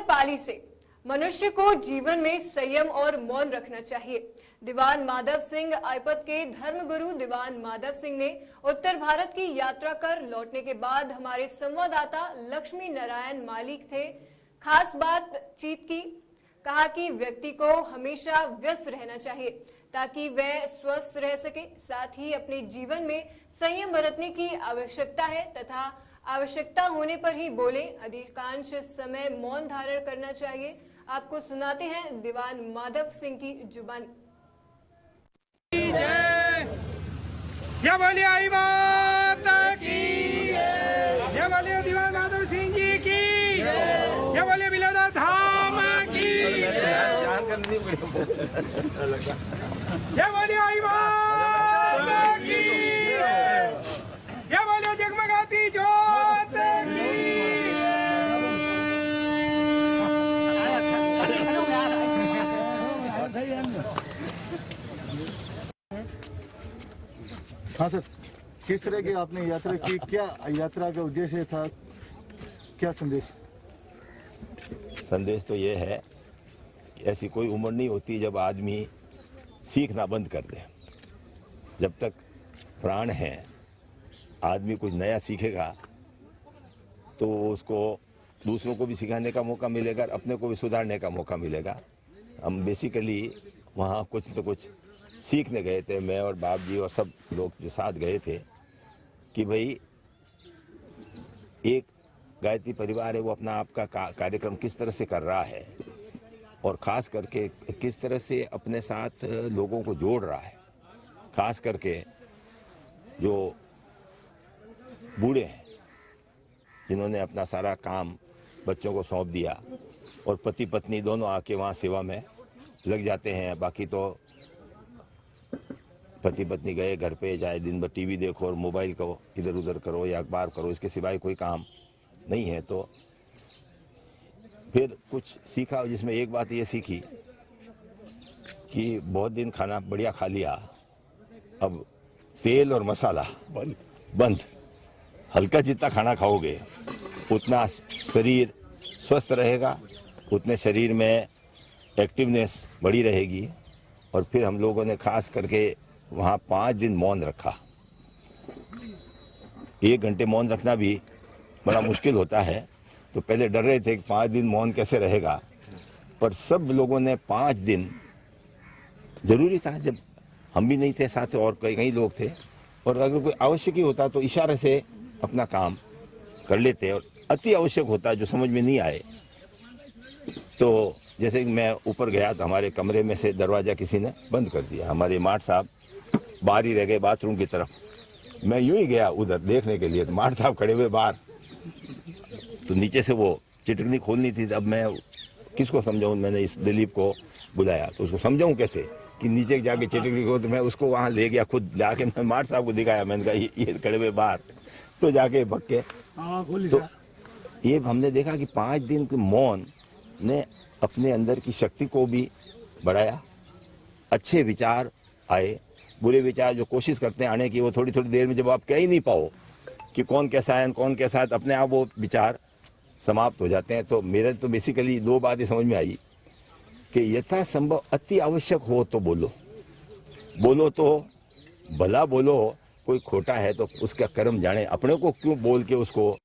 पाली से मनुष्य को जीवन में संयम और मौन रखना चाहिए। दीवान माधव सिंह आईपत के धर्मगुरु दीवान माधव सिंह ने उत्तर भारत की यात्रा कर लौटने के बाद हमारे संवाददाता लक्ष्मी नारायण मालिक थे खास बातचीत की। कहा कि व्यक्ति को हमेशा व्यस्त रहना चाहिए ताकि वह स्वस्थ रह सके। साथ ही अपने जीवन में संयम बरतने की आवश्यकता है तथा आवश्यकता होने पर ही बोले। अधिकांश समय मौन धारण करना चाहिए। आपको सुनाते हैं दीवान माधव सिंह की जुबानी। जय बोलिए आई माता की, जय बोलिए दीवान माधव सिंह जी की, जय बोलिए बिलौदा धाम की, जय बोलिए आई माता की, जय बोलिए जगमगाती ज्योत की। हाँ सर, किस तरह की आपने यात्रा की, क्या यात्रा का उद्देश्य था, क्या संदेश? संदेश तो ये है, ऐसी कोई उम्र नहीं होती जब आदमी सीखना बंद कर दे। जब तक प्राण है आदमी कुछ नया सीखेगा तो उसको दूसरों को भी सिखाने का मौका मिलेगा, अपने को भी सुधारने का मौका मिलेगा। हम बेसिकली वहाँ कुछ तो कुछ सीखने गए थे, मैं और बाप जी और सब लोग जो साथ गए थे, कि भाई एक गायत्री परिवार है वो अपना आपका कार्यक्रम किस तरह से कर रहा है और ख़ास करके किस तरह से अपने साथ लोगों को जोड़ रहा है। ख़ास करके जो बूढ़े हैं जिन्होंने अपना सारा काम बच्चों को सौंप दिया और पति पत्नी दोनों आके वहाँ सेवा में लग जाते हैं। बाकी तो पति पत्नी गए घर पे, चाहे दिन भर टीवी देखो और मोबाइल को इधर उधर करो या अखबार करो, इसके सिवाय कोई काम नहीं है। तो फिर कुछ सीखा, जिसमें एक बात ये सीखी कि बहुत दिन खाना बढ़िया खा लिया, अब तेल और मसाला बंद। हल्का जितना खाना खाओगे उतना शरीर स्वस्थ रहेगा, उतने शरीर में एक्टिवनेस बढ़ी रहेगी। और फिर हम लोगों ने खास करके वहाँ 5 दिन मौन रखा। 1 घंटे मौन रखना भी बड़ा मुश्किल होता है, तो पहले डर रहे थे कि 5 दिन मौन कैसे रहेगा, पर सब लोगों ने 5 दिन, जरूरी था जब हम भी नहीं थे साथ और कई लोग थे, और अगर कोई आवश्यक ही होता तो इशारे से अपना काम कर लेते, और अति आवश्यक होता जो समझ में नहीं आए तो जैसे कि मैं ऊपर गया तो हमारे कमरे में से दरवाज़ा किसी ने बंद कर दिया। हमारे माठ साहब बाहर ही रह गए बाथरूम की तरफ। मैं यूं ही गया उधर देखने के लिए तो माठ साहब खड़े हुए बाहर, तो नीचे से वो चिटकनी खोलनी थी। अब मैं किसको समझाऊं, मैंने इस दिलीप को बुलाया तो उसको समझाऊं कैसे कि नीचे जाके चिटकनी खोल। तो मैं उसको वहाँ ले गया, खुद जाके मैं माठ साहब को दिखाया, मैंने कहा ये खड़े हुए बाहर, तो जाके भग के तो ये हमने देखा कि 5 दिन के मौन ने अपने अंदर की शक्ति को भी बढ़ाया। अच्छे विचार आए, बुरे विचार जो कोशिश करते हैं आने की, वो थोड़ी थोड़ी देर में जब आप कह ही नहीं पाओ कि कौन कैसा है कौन कैसा है, तो अपने आप वो विचार समाप्त हो जाते हैं। तो मेरे तो बेसिकली 2 बातें समझ में आई कि यथासंभव अति आवश्यक हो तो बोलो तो भला बोलो, कोई खोटा है तो उसका कर्म जाने, अपने को क्यों बोल के उसको